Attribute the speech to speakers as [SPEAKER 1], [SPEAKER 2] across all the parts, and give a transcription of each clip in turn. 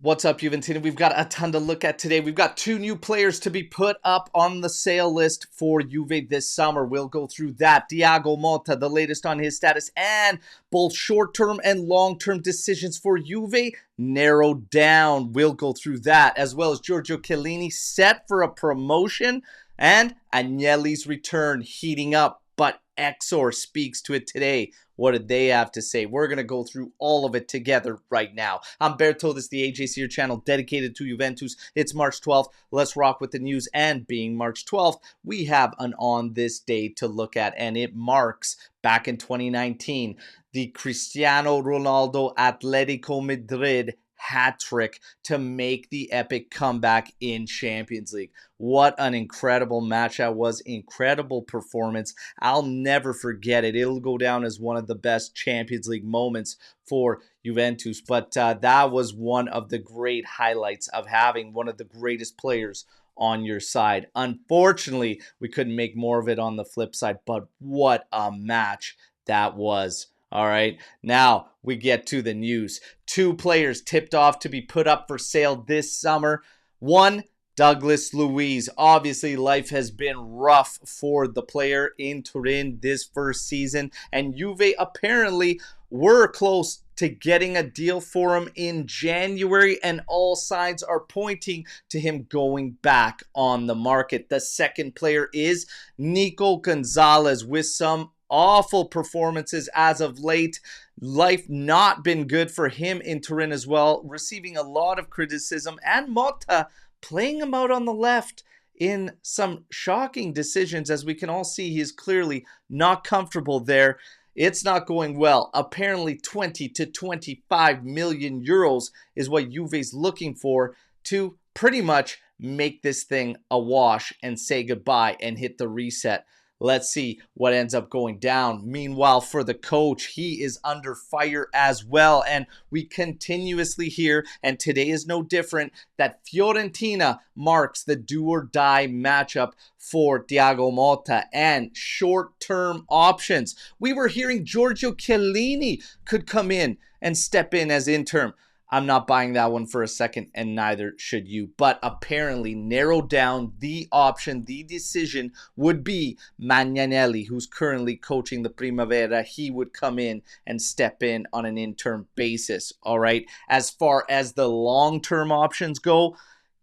[SPEAKER 1] What's up, Juventus? We've got a ton to look at today. We've got two new players to be put up on the sale list for Juve this summer. We'll go through that. Thiago Motta, the latest on his status, and both short-term and long-term decisions for Juve narrowed down. We'll go through that, as well as Giorgio Chiellini set for a promotion, and Agnelli's return heating up. But Exor speaks to it today. What did they have to say? We're going to go through all of it together right now. I'm Berto. This is the AJCR channel dedicated to Juventus. It's March 12th. Let's rock with the news. And being March 12th, we have an on this day to look at. And it marks, back in 2019, the Cristiano Ronaldo Atletico Madrid hat-trick to make the epic comeback in Champions League. What an incredible match that was. Incredible performance. I'll never forget it. It'll go down as one of the best Champions League moments for Juventus. But that was one of the great highlights of having one of the greatest players on your side. Unfortunately, we couldn't make more of it on the flip side, but what a match that was. All right, now we get to the news. Two players tipped off to be put up for sale this summer. One, Douglas Luiz. Obviously, life has been rough for the player in Turin this first season, and Juve apparently were close to getting a deal for him in January, and all signs are pointing to him going back on the market. The second player is Nico Gonzalez, with some awful performances as of late. Life not been good for him in Turin as well, receiving a lot of criticism, and Motta playing him out on the left in some shocking decisions. As we can all see, he is clearly not comfortable there. It's not going well. Apparently 20 to 25 million euros is what Juve's looking for to pretty much make this thing a wash and say goodbye and hit the reset. Let's see what ends up going down. Meanwhile, for the coach, he is under fire as well. And we continuously hear, and today is no different, that Fiorentina marks the do-or-die matchup for Thiago Motta and short-term options. We were hearing Giorgio Chiellini could come in and step in as interim. I'm not buying that one for a second, and neither should you. But apparently, narrowed down, the option, the decision would be Agnelli, who's currently coaching the Primavera. He would come in and step in on an interim basis. All right. As far as the long-term options go,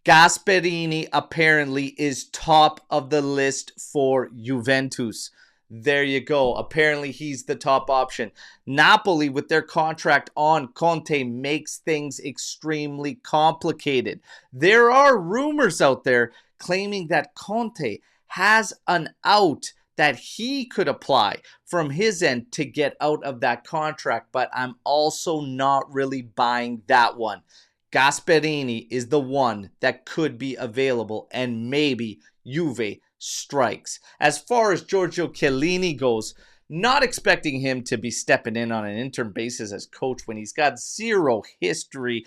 [SPEAKER 1] Gasperini apparently is top of the list for Juventus. There you go. Apparently, he's the top option. Napoli, with their contract on Conte, makes things extremely complicated. There are rumors out there claiming that Conte has an out that he could apply from his end to get out of that contract, but I'm also not really buying that one. Gasperini is the one that could be available, and maybe Juve strikes. As far as Giorgio Chiellini goes, not expecting him to be stepping in on an interim basis as coach when he's got zero history,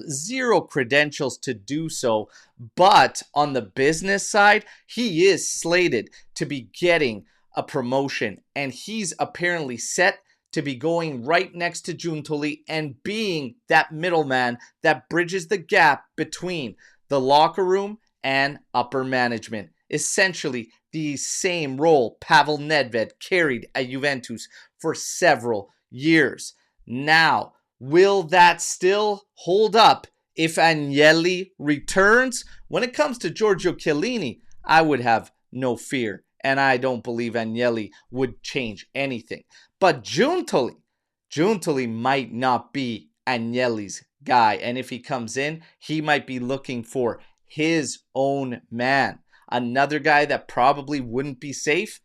[SPEAKER 1] zero credentials to do so. But on the business side, he is slated to be getting a promotion, and he's apparently set to be going right next to Giuntoli and being that middleman that bridges the gap between the locker room and upper management. Essentially the same role Pavel Nedved carried at Juventus for several years. Now, will that still hold up if Agnelli returns? When it comes to Giorgio Chiellini, I would have no fear, and I don't believe Agnelli would change anything. But Giuntoli might not be Agnelli's guy, and if he comes in, he might be looking for his own man. Another guy that probably wouldn't be safe,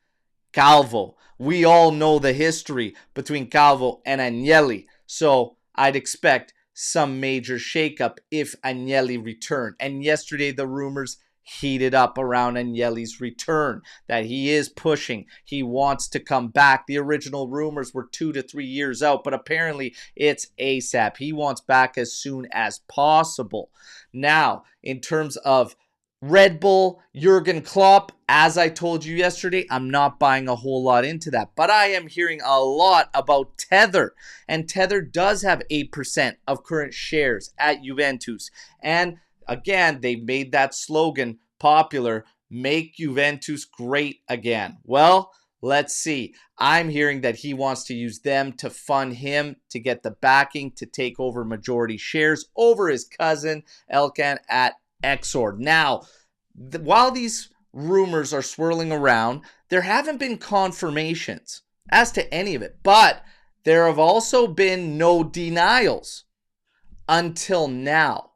[SPEAKER 1] Calvo. We all know the history between Calvo and Agnelli, so I'd expect some major shakeup if Agnelli returned. And yesterday the rumors heated up around Agnelli's return, that he is pushing, he wants to come back. The original rumors were 2 to 3 years out, but apparently it's ASAP. He wants back as soon as possible. Now, in terms of Red Bull, Jurgen Klopp, as I told you yesterday, I'm not buying a whole lot into that. But I am hearing a lot about Tether. And Tether does have 8% of current shares at Juventus. And again, they made that slogan popular, make Juventus great again. Well, let's see. I'm hearing that he wants to use them to fund him to get the backing to take over majority shares over his cousin Elkan at Exor. Now, while these rumors are swirling around, there haven't been confirmations as to any of it, but there have also been no denials until now.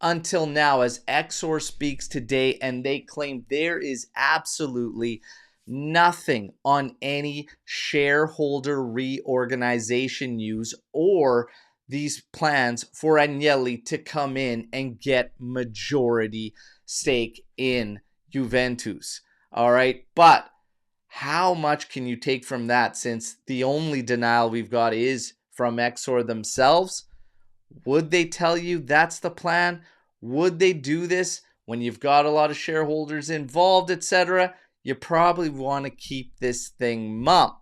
[SPEAKER 1] Until now, as Exor speaks today, and they claim there is absolutely nothing on any shareholder reorganization news or these plans for Agnelli to come in and get majority stake in Juventus. All right, but how much can you take from that, since the only denial we've got is from Exor themselves? Would they tell you that's the plan? Would they do this when you've got a lot of shareholders involved, etc.? You probably want to keep this thing mum.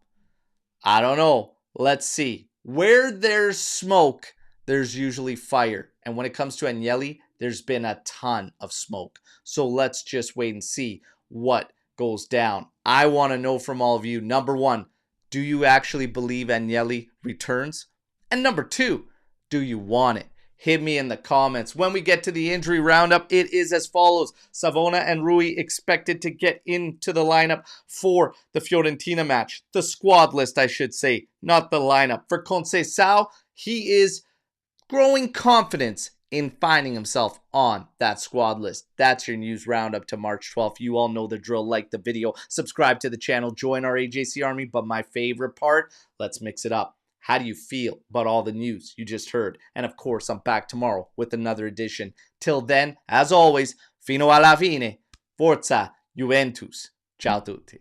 [SPEAKER 1] I don't know. Let's see. Where there's smoke, there's usually fire. And when it comes to Agnelli, there's been a ton of smoke. So let's just wait and see what goes down. I want to know from all of you, number one, do you actually believe Agnelli returns? And number two, do you want it? Hit me in the comments. When we get to the injury roundup, it is as follows. Savona and Rui expected to get into the lineup for the Fiorentina match. The squad list, I should say, not the lineup. For Conceição, he is growing confidence in finding himself on that squad list. That's your news roundup to March 12th. You all know the drill. Like the video, subscribe to the channel, join our AJC army. But my favorite part, let's mix it up. How do you feel about all the news you just heard? And of course, I'm back tomorrow with another edition. Till then, as always, fino alla fine, forza Juventus. Ciao tutti.